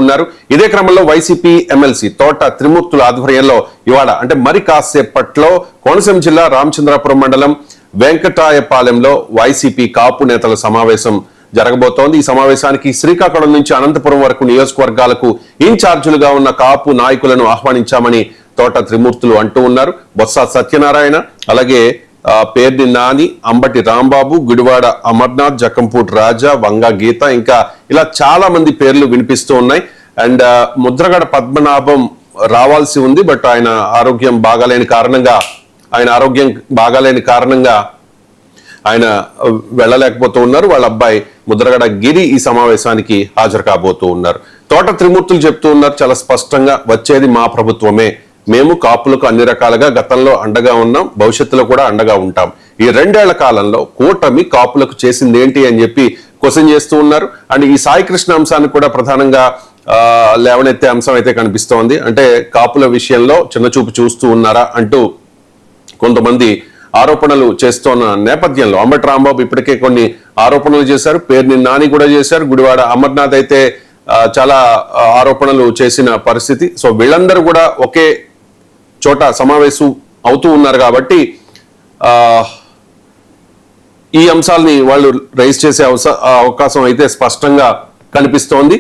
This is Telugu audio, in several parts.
ఉన్నారు. ఇదే క్రమంలో వైసీపీ ఎమ్మెల్సీ తోట త్రిమూర్తుల ఆధ్వర్యంలో ఇవాళ అంటే మరి కాసేపట్లో కోనసీమ జిల్లా రామచంద్రాపురం మండలం వెంకటాయపాలెంలో వైసీపీ కాపు నేతల సమావేశం జరగబోతోంది. ఈ సమావేశానికి శ్రీకాకుళం నుంచి అనంతపురం వరకు నియోజకవర్గాలకు ఇన్ఛార్జీలుగా ఉన్న కాపు నాయకులను ఆహ్వానించామని తోట త్రిమూర్తులు అంటూ ఉన్నారు. బొత్స సత్యనారాయణ, అలాగే పేర్ని నాని, అంబటి రాంబాబు, గుడివాడ అమర్నాథ్, జకంపూట్ రాజా, వంగ గీత, ఇంకా ఇలా చాలా మంది పేర్లు వినిపిస్తూ ఉన్నాయి. అండ్ ముద్రగడ పద్మనాభం రావాల్సి ఉంది, బట్ ఆయన ఆరోగ్యం బాగాలేని కారణంగా ఆయన వెళ్ళలేకపోతూ ఉన్నారు. వాళ్ళ అబ్బాయి ముద్రగడ గిరి ఈ సమావేశానికి హాజరు కాబోతూ ఉన్నారు. తోట త్రిమూర్తులు చెప్తూ ఉన్నారు చాలా స్పష్టంగా, వచ్చేది మా ప్రభుత్వమే, మేము కాపులకు అన్ని రకాలుగా గతంలో అండగా ఉన్నాం, భవిష్యత్తులో కూడా అండగా ఉంటాం. ఈ 2 ఏళ్ల కాలంలో కూటమి కాపులకు చేసింది ఏంటి అని చెప్పి క్వశ్చన్ చేస్తూ ఉన్నారు. అండ్ ఈ సాయి కృష్ణ అంశాన్ని కూడా ప్రధానంగా లేవనెత్తే అంశం అయితే కనిపిస్తోంది. అంటే కాపుల విషయంలో చిన్నచూపు చూస్తూ ఉన్నారా అంటూ కొంతమంది ఆరోపణలు చేస్తున్న నేపథ్యంలో అంబటి రాంబాబు ఇప్పటికే కొన్ని ఆరోపణలు చేశారు, పేర్ని నాని కూడా చేశారు, గుడివాడ అమర్నాథ్ అయితే చాలా ఆరోపణలు చేసిన పరిస్థితి. సో వీళ్ళందరూ కూడా ఒకే చోట సమావేశం అవుతూ ఉన్నారు కాబట్టి ఈ అంశాలని వాళ్ళు రైజ్ చేసే అవకాశం అయితే స్పష్టంగా కనిపిస్తోంది.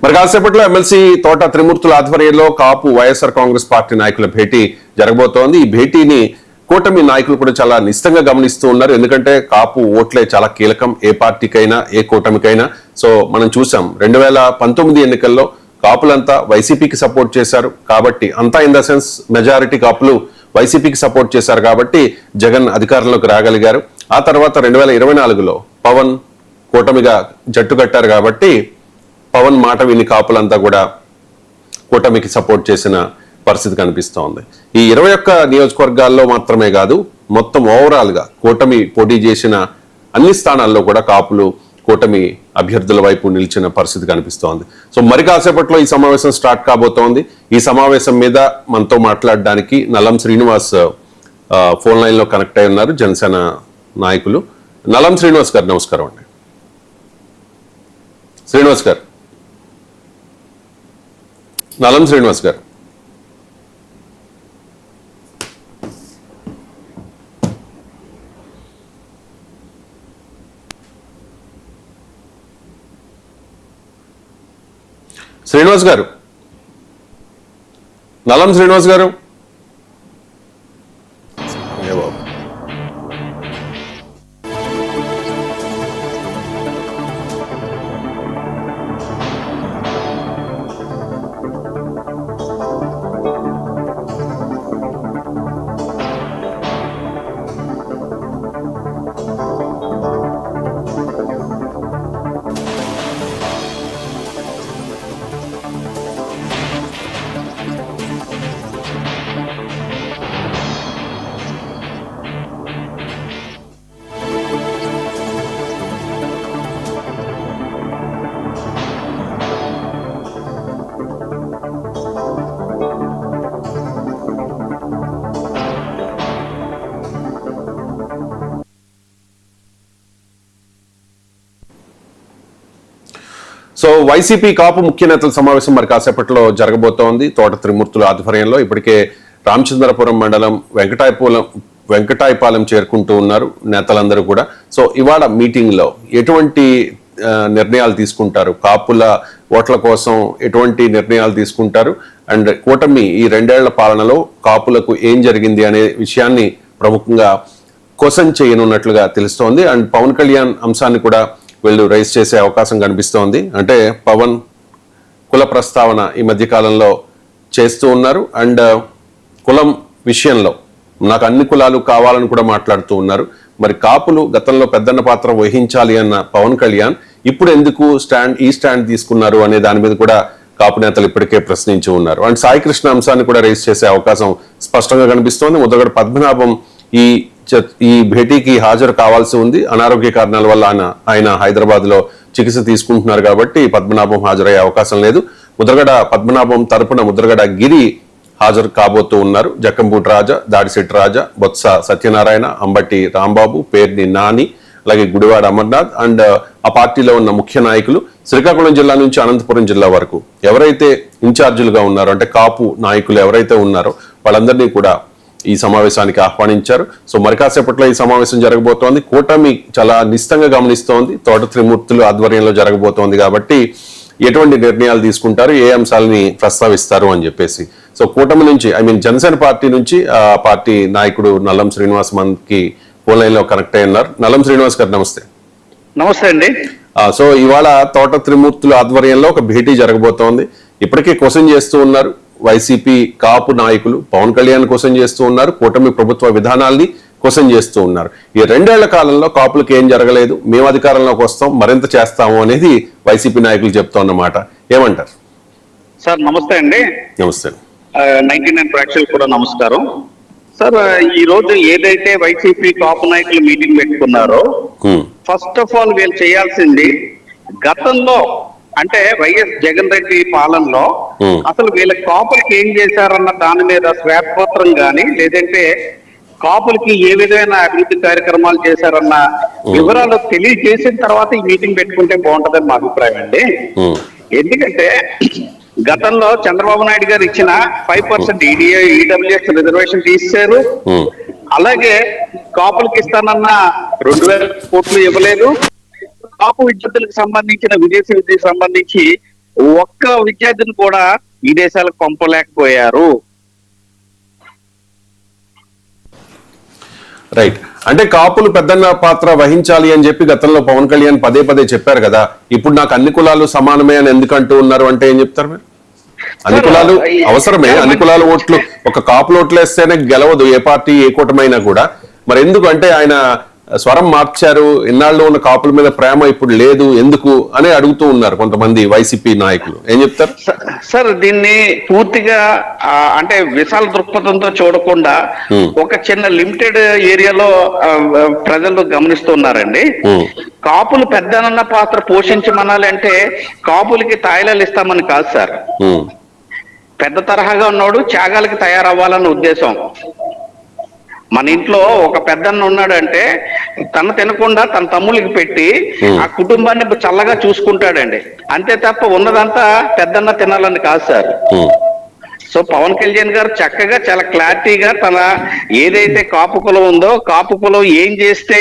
మరి కాసేపట్లో ఎమ్మెల్సీ తోట త్రిమూర్తుల ఆధ్వర్యంలో కాపు వైఎస్ఆర్ కాంగ్రెస్ పార్టీ నాయకుల భేటీ జరగబోతోంది. ఈ భేటీని కూటమి నాయకులు కూడా చాలా నిశ్చితంగా గమనిస్తూ ఉన్నారు. ఎందుకంటే కాపు ఓట్లే చాలా కీలకం ఏ పార్టీకైనా ఏ కూటమికైనా. సో మనం చూసాం 2019 ఎన్నికల్లో కాపులంతా వైసీపీకి సపోర్ట్ చేశారు కాబట్టి, అంతా ఇన్ ద సెన్స్ మెజారిటీ కాపులు వైసీపీకి సపోర్ట్ చేశారు కాబట్టి జగన్ అధికారంలోకి రాగలిగారు. ఆ తర్వాత 2024లో పవన్ కూటమిగా జట్టు కట్టారు కాబట్టి పవన్ మాట విని కాపులంతా కూడా కూటమికి సపోర్ట్ చేసిన పరిస్థితి కనిపిస్తోంది. ఈ 21 నియోజకవర్గాల్లో మాత్రమే కాదు, మొత్తం ఓవరాల్ గా కూటమి పోటీ చేసిన అన్ని స్థానాల్లో కూడా కాపులు కూటమి అభ్యర్థుల వైపు నిలిచిన పరిస్థితి కనిపిస్తోంది. సో మరి కాసేపట్లో ఈ సమావేశం స్టార్ట్ కాబోతోంది. ఈ సమావేశం మీద మనతో మాట్లాడడానికి నల్లం శ్రీనివాస్ ఫోన్ లైన్ లో కనెక్ట్ అయి ఉన్నారు, జనసేన నాయకులు. నల్లం శ్రీనివాస్ గారు నమస్కారం అండి. శ్రీనివాస్ గారు, నల్లం శ్రీనివాస్ గారు. శ్రీనివాస్ గారు, నల్లం శ్రీనివాస్ గారు. సో వైసీపీ కాపు ముఖ్య నేతల సమావేశం మరి కాసేపట్లో జరగబోతోంది తోట త్రిమూర్తుల ఆధ్వర్యంలో. ఇప్పటికే రామచంద్రపురం మండలం వెంకటాయపాలెం చేరుకుంటూ ఉన్నారు నేతలందరూ కూడా. సో ఇవాళ మీటింగ్ లో ఎటువంటి నిర్ణయాలు తీసుకుంటారు, కాపుల ఓట్ల కోసం ఎటువంటి నిర్ణయాలు తీసుకుంటారు, అండ్ కూటమి ఈ 2 ఏళ్ల పాలనలో కాపులకు ఏం జరిగింది అనే విషయాన్ని ప్రముఖంగా క్వశ్చన్ చేయనున్నట్లుగా తెలుస్తోంది. అండ్ పవన్ కళ్యాణ్ అంశాన్ని కూడా వీళ్ళు రైజ్ చేసే అవకాశం కనిపిస్తోంది. అంటే పవన్ కుల ప్రస్తావన ఈ మధ్య కాలంలో చేస్తూ ఉన్నారు. అండ్ కులం విషయంలో నాకు అన్ని కులాలు కావాలని కూడా మాట్లాడుతూ ఉన్నారు. మరి కాపులు గతంలో పెద్దన్న పాత్ర వహించాలి అన్న పవన్ కళ్యాణ్ ఇప్పుడు ఎందుకు ఈ స్టాండ్ తీసుకున్నారు అనే దాని మీద కూడా కాపు నేతలు ఇప్పటికే ప్రశ్నించి ఉన్నారు. అండ్ సాయి కృష్ణ అంశాన్ని కూడా రైజ్ చేసే అవకాశం స్పష్టంగా కనిపిస్తోంది. ముద్రగడ పద్మనాభం ఈ భేటీకి హాజరు కావాల్సి ఉంది. అనారోగ్య కారణాల వల్ల ఆయన హైదరాబాద్ లో చికిత్స తీసుకుంటున్నారు కాబట్టి పద్మనాభం హాజరయ్యే అవకాశం లేదు. ముద్రగడ పద్మనాభం తరపున ముద్రగడ గిరి హాజరు కాబోతూ ఉన్నారు. జక్కంపూటి రాజా, దాడిశెట్టి రాజా, బొత్స సత్యనారాయణ, అంబటి రాంబాబు, పేర్ని నాని, అలాగే గుడివాడ అమర్నాథ్ అండ్ ఆ పార్టీలో ఉన్న ముఖ్య నాయకులు శ్రీకాకుళం జిల్లా నుంచి అనంతపురం జిల్లా వరకు ఎవరైతే ఇన్ఛార్జీలుగా ఉన్నారో, అంటే కాపు నాయకులు ఎవరైతే ఉన్నారో వాళ్ళందరినీ కూడా ఈ సమావేశానికి ఆహ్వానించారు. సో మరి కాసేపట్లో ఈ సమావేశం జరగబోతోంది. కూటమి చాలా నిశ్చితంగా గమనిస్తోంది. తోట త్రిమూర్తులు ఆధ్వర్యంలో జరగబోతోంది కాబట్టి ఎటువంటి నిర్ణయాలు తీసుకుంటారు, ఏ అంశాలని ప్రస్తావిస్తారు అని చెప్పేసి. సో కూటమి నుంచి జనసేన పార్టీ నుంచి ఆ పార్టీ నాయకుడు నల్లం శ్రీనివాస్ మనకి ఫోన్ లైన్ లో కనెక్ట్ అయి ఉన్నారు. నల్లం శ్రీనివాస్ గారు నమస్తే. నమస్తే అండి. సో ఇవాళ తోట త్రిమూర్తుల ఆధ్వర్యంలో ఒక భేటీ జరగబోతోంది. ఇప్పటికే క్వశ్చన్ చేస్తూ ఉన్నారు వైసీపీ కాపు నాయకులు, పవన్ కళ్యాణ్ క్వశ్చన్ చేస్తూ ఉన్నారు, కూటమి ప్రభుత్వ విధానాల్ని క్వశ్చన్ చేస్తూ ఉన్నారు. ఈ 2 ఏళ్ల కాలంలో కాపులకు ఏం జరగలేదు, మేము అధికారంలోకి వస్తాం, మరింత చేస్తాము అనేది వైసీపీ నాయకులు చెప్తున్నమాట. ఏమంటారు సార్? నమస్తే అండి. నమస్తే. 99 ప్రేక్షకులకు కూడా నమస్కారం సార్. ఈ రోజు ఏదైతే వైసీపీ కాపు నాయకులు మీటింగ్ పెట్టుకున్నారో, ఫస్ట్ ఆఫ్ ఆల్ వీళ్ళు చేయాల్సింది గతంలో అంటే వైఎస్ జగన్ రెడ్డి పాలనలో అసలు వీళ్ళ కాపులకి ఏం చేశారన్న దాని మీద శ్వేతపత్రం గాని, లేదంటే కాపులకి ఏ విధమైన అభివృద్ధి కార్యక్రమాలు చేశారన్న వివరాలు తెలియజేసిన తర్వాత ఈ మీటింగ్ పెట్టుకుంటే బాగుంటుందని మా అభిప్రాయం అండి. ఎందుకంటే గతంలో చంద్రబాబు నాయుడు గారు ఇచ్చిన 5% ఈడబ్ల్యూఎస్ రిజర్వేషన్ తీసేశారు. అలాగే కాపులకి ఇస్తానన్న 2,000 కోట్లు ఇవ్వలేదు. కాపు విద్యార్థులకు సంబంధించిన విదేశీ విద్యకు సంబంధించి ఒక్క విద్యార్థిని కూడా విదేశాలకు పంపలేకపోయారు. రైట్. అంటే కాపులు పెద్దన్న పాత్ర వహించాలి అని చెప్పి గతంలో పవన్ కళ్యాణ్ పదే చెప్పారు కదా. ఇప్పుడు నాకు అన్ని కులాలు సమానమే అని ఎందుకు అంటూ ఉన్నారు అంటే ఏం చెప్తారు మీరు? అన్ని కులాలు అవసరమే, అన్ని కులాల ఓట్లు ఒక కాపులు ఓట్లు వేస్తేనే గెలవదు ఏ పార్టీ ఏ కూటమైనా కూడా. మరి ఎందుకు అంటే ఆయన స్వరం మార్చారు, ఇన్నాళ్ళు ఉన్న కాపుల మీద ప్రేమ ఇప్పుడు లేదు ఎందుకు అని అడుగుతూ ఉన్నారు కొంతమంది వైసీపీ నాయకులు. ఏం చెప్తారు సార్? దీన్ని పూర్తిగా అంటే విశాల దృక్పథంతో చూడకుండా ఒక చిన్న లిమిటెడ్ ఏరియాలో ప్రజలు గమనిస్తున్నారండి. కాపులు పెద్దనన్న పాత్ర పోషించమనాలి అంటే కాపులకి తాయిలాలు ఇస్తామని కాదు సార్. పెద్ద తరహాగా ఉన్నాడు త్యాగాలకి తయారవ్వాలన్న ఉద్దేశం. మన ఇంట్లో ఒక పెద్దన్న ఉన్నాడంటే తన తినకుండా తన తమ్ముళ్ళకి పెట్టి ఆ కుటుంబాన్ని చల్లగా చూసుకుంటాడండి. అంతే తప్ప ఉన్నదంతా పెద్దన్న తినాలని కాదు సార్. సో పవన్ కళ్యాణ్ గారు చక్కగా చాలా క్లారిటీగా తన ఏదైతే కాపు కులం ఉందో, కాపు కులం ఏం చేస్తే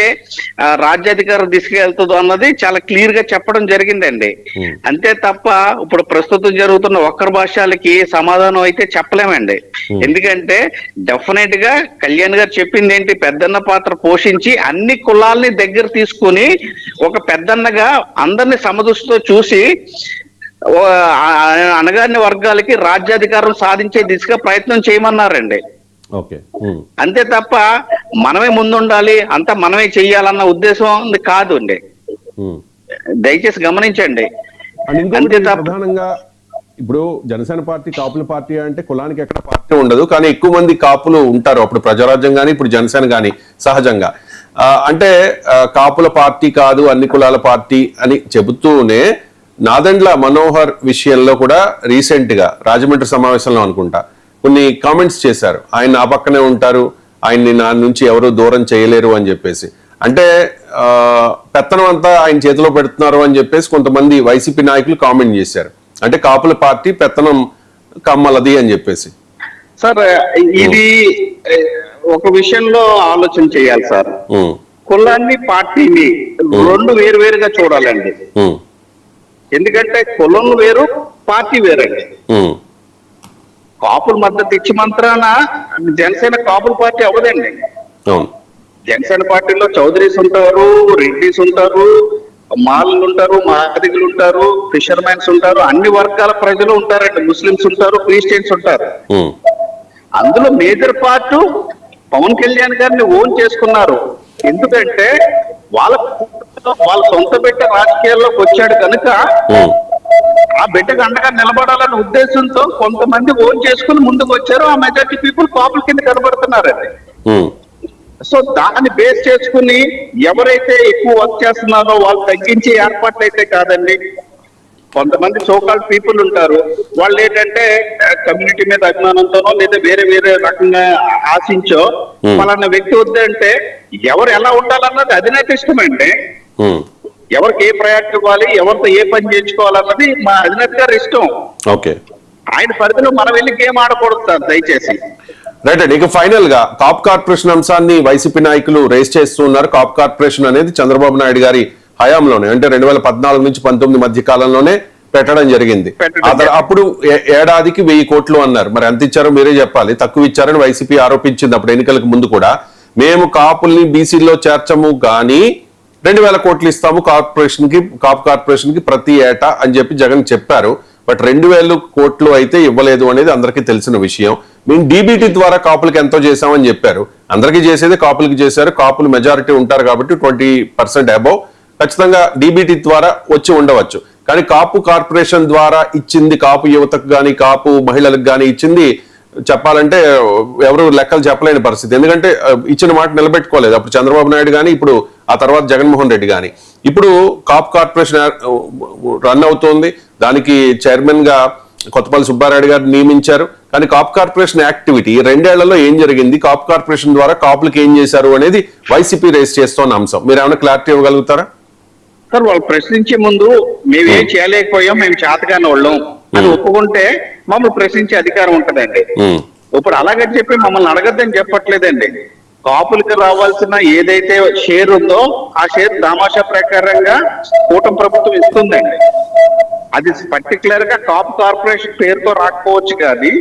రాజ్యాధికారం తీసుకెళ్తుందో అన్నది చాలా క్లియర్ గా చెప్పడం జరిగిందండి. అంతే తప్ప ఇప్పుడు ప్రస్తుతం జరుగుతున్న ఒక్కరి భాషలకి సమాధానం అయితే చెప్పలేమండి. ఎందుకంటే డెఫినెట్ గా కళ్యాణ్ గారు చెప్పింది ఏంటి, పెద్దన్న పాత్ర పోషించి అన్ని కులాల్ని దగ్గర తీసుకుని ఒక పెద్దన్నగా అందరినీ సమదృష్టితో చూసి అణగారిన వర్గాలకి రాజ్యాధికారం సాధించే దిశగా ప్రయత్నం చేయమన్నారండి. అంతే తప్ప మనమే ముందుండాలి అంతా మనమే చెయ్యాలన్న ఉద్దేశం కాదు అండి. దయచేసి గమనించండి. అంతే ప్రధానంగా ఇప్పుడు జనసేన పార్టీ కాపుల పార్టీ అంటే కులానికి ఎక్కడ పార్టీ ఉండదు, కానీ ఎక్కువ మంది కాపులు ఉంటారు. అప్పుడు ప్రజారాజ్యం గాని ఇప్పుడు జనసేన గాని సహజంగా అంటే కాపుల పార్టీ కాదు అన్ని కులాల పార్టీ అని చెబుతూనే నాదెండ్ల మనోహర్ విషయంలో కూడా రీసెంట్ గా రాజమండ్రి సమావేశంలో అనుకుంటా కొన్ని కామెంట్స్ చేశారు. ఆయన నా పక్కనే ఉంటారు, ఆయన్ని నా నుంచి ఎవరు దూరం చేయలేరు అని చెప్పేసి. అంటే పెత్తనం అంతా ఆయన చేతిలో పెడుతున్నారు అని చెప్పేసి కొంతమంది వైసీపీ నాయకులు కామెంట్ చేశారు. అంటే కాపుల పార్టీ పెత్తనం కమ్మలది అని చెప్పేసి. సార్ ఇది ఒక విషయంలో ఆలోచన చేయాలి సార్. ఉమ్, కులాన్ని పార్టీని రెండు వేరుగా చూడాలండి. ఉమ్, ఎందుకంటే కులం వేరు, పార్టీ వేరండి. ఉమ్, కాపుల మద్దతు ఇచ్చి మంత్రాన జనసేన కాపుల పార్టీ అవ్వదండి. అవును. జనసేన పార్టీలో చౌదరీస్ ఉంటారు, రెడ్డిస్ ఉంటారు, మాలలు ఉంటారు, మాదిగలు ఉంటారు, ఫిషర్మెన్స్ ఉంటారు, అన్ని వర్గాల ప్రజలు ఉంటారండి. ముస్లిమ్స్ ఉంటారు, క్రిస్టియన్స్ ఉంటారు. ఉమ్, అందులో మేజర్ పార్ట్ పవన్ కళ్యాణ్ గారిని ఓన్ చేసుకున్నారు. ఎందుకంటే వాళ్ళ సొంత బిడ్డ రాజకీయాల్లోకి వచ్చాడు కనుక ఉమ్, ఆ బిడ్డకు అండగా నిలబడాలనే ఉద్దేశంతో కొంతమంది ఓన్ చేసుకుని ముందుకు వచ్చారు. ఆ మెజారిటీ పీపుల్ కాపుల కింద కనబడుతున్నారండి. ఉమ్, సో దాన్ని బేస్ చేసుకుని ఎవరైతే ఎక్కువ వర్క్ చేస్తున్నారో వాళ్ళు తగ్గించే ఏర్పాట్లు అయితే కాదండి. కొంతమంది సోకాల్ పీపుల్ ఉంటారు, వాళ్ళు ఏంటంటే కమ్యూనిటీ మీద అభిమానంతోనో లేదా వేరే రకంగా ఆశించో పలానా వ్యక్తి వద్దంటే ఎవరు ఎలా ఉండాలన్నది అధినేత ఇష్టమండి. ఉమ్, ఎవరికి ఏ ప్రయారిటీ ఇవ్వాలి, ఎవరితో ఏ పని చేయించుకోవాలన్నది మా అధినేత గారి ఇష్టం. ఓకే. ఆయన పరిధిలో మనం వెళ్ళి గేమ్ ఆడకూడదు సార్ దయచేసి. రైట్ అండి. ఇక ఫైనల్ గా కాప్ కార్పొరేషన్ అంశాన్ని వైసీపీ నాయకులు రేస్ చేస్తూ ఉన్నారు. కాప్ కార్పొరేషన్ అనేది చంద్రబాబు నాయుడు గారి హయాంలోనే, అంటే 2014 నుంచి 19 మధ్య కాలంలోనే పెట్టడం జరిగింది. అప్పుడు ఏడాదికి 1000 కోట్లు అన్నారు. మరి ఎంత ఇచ్చారో మీరే చెప్పాలి. తక్కువ ఇచ్చారని వైసీపీ ఆరోపించింది అప్పుడు ఎన్నికలకు ముందు కూడా. మేము కాపుల్ని బీసీలో చేర్చము కానీ 2000 కోట్లు ఇస్తాము కాప్ కార్పొరేషన్ కి ప్రతి ఏటా అని చెప్పి జగన్ చెప్పారు. బట్ 2000 కోట్లు అయితే ఇవ్వలేదు అనేది అందరికీ తెలిసిన విషయం. మేము డీబీటీ ద్వారా కాపులకి ఎంతో చేశామని చెప్పారు. అందరికీ చేసేది కాపులకి చేశారు. కాపులు మెజారిటీ ఉంటారు కాబట్టి 20% అబౌవ్ ఖచ్చితంగా డీబీటీ ద్వారా వచ్చి ఉండవచ్చు. కానీ కాపు కార్పొరేషన్ ద్వారా ఇచ్చింది, కాపు యువతకు కానీ కాపు మహిళలకు కానీ ఇచ్చింది చెప్పాలంటే ఎవరు లెక్కలు చెప్పలేని పరిస్థితి. ఎందుకంటే ఇచ్చిన మాట నిలబెట్టుకోలేదు అప్పుడు చంద్రబాబు నాయుడు కానీ, ఇప్పుడు ఆ తర్వాత జగన్మోహన్ రెడ్డి కానీ. ఇప్పుడు కాప్ కార్పొరేషన్ రన్ అవుతోంది. దానికి చైర్మన్ గా కొత్తపల్లి సుబ్బారెడ్డి గారు నియమించారు. కానీ కాప్ కార్పొరేషన్ యాక్టివిటీ 2 ఏళ్లలో ఏం జరిగింది, కాప్ కార్పొరేషన్ ద్వారా కాపులకు ఏం చేశారు అనేది వైసీపీ రేస్ చేస్తున్న అంశం. మీరు ఏమైనా క్లారిటీ ఇవ్వగలుగుతారా? సార్ వాళ్ళు ప్రశ్నించే ముందు మేమేం చేయలేకపోయాం, మేము చేతగాని వాళ్ళం అని ఒప్పుకుంటే మమ్మల్ని ప్రశ్నించే అధికారం ఉంటదండి. ఇప్పుడు అలాగని చెప్పి మమ్మల్ని అడగద్దని చెప్పట్లేదండి. కాపులకి రావాల్సిన ఏదైతే షేర్ ఉందో ఆ షేర్ దామాషా ప్రకారంగా కూటమి ప్రభుత్వం ఇస్తుందండి. అది పర్టికులర్ గా కాపు కార్పొరేషన్ పేరుతో రాకపోవచ్చు కానీ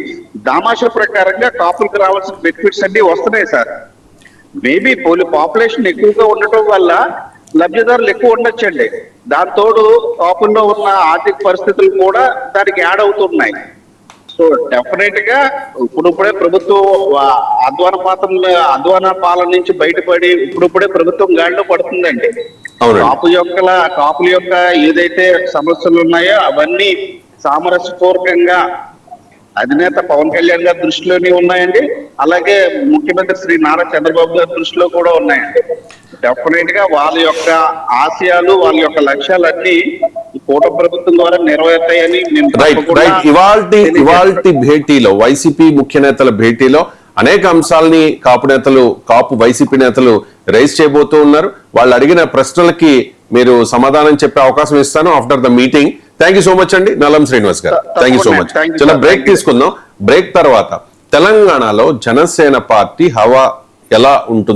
దామాషా ప్రకారంగా కాపులకు రావాల్సిన బెనిఫిట్స్ అన్ని వస్తున్నాయి సార్. మేబీ పాపులేషన్ ఎక్కువగా ఉండటం వల్ల లబ్ధిదారులు ఎక్కువ ఉండొచ్చండి. దాంతోడు కాపుల్లో ఉన్న ఆర్థిక పరిస్థితులు కూడా దానికి యాడ్ అవుతున్నాయి. సో డెఫినెట్ గా ఇప్పుడుప్పుడే ప్రభుత్వం అధ్వాన పాలన నుంచి బయటపడి ఇప్పుడుప్పుడే ప్రభుత్వం గాడిలో పడుతుందండి. కాపుల యొక్క ఏదైతే సమస్యలు ఉన్నాయో అవన్నీ సామరస్యపూర్వకంగా అధినేత పవన్ కళ్యాణ్ గారి దృష్టిలోనే ఉన్నాయండి. అలాగే ముఖ్యమంత్రి శ్రీ నారా చంద్రబాబు గారి దృష్టిలో కూడా ఉన్నాయండి. డెఫినెట్ గా వాళ్ళ యొక్క ఆశయాలు, వాళ్ళ యొక్క లక్ష్యాలన్నీ ఈ కూటమి ప్రభుత్వం ద్వారా నెరవేరుతాయని ఇవాల్టి భేటీలో వైసీపీ ముఖ్య నేతల భేటీలో అనేక అంశాలని కాపు వైసీపీ నేతలు రైజ్ చేయబోతూ ఉన్నారు. వాళ్ళు అడిగిన ప్రశ్నలకి మీరు సమాధానం చెప్పే అవకాశం ఇస్తాను after the meeting. Thank you so much అండి నల్లం శ్రీనివాస్ గారు. Thank you so much. చాలా బ్రేక్ తీసుకుందాం. బ్రేక్ తర్వాత తెలంగాణలో జనసేన పార్టీ హవా ఎలా ఉంటుంది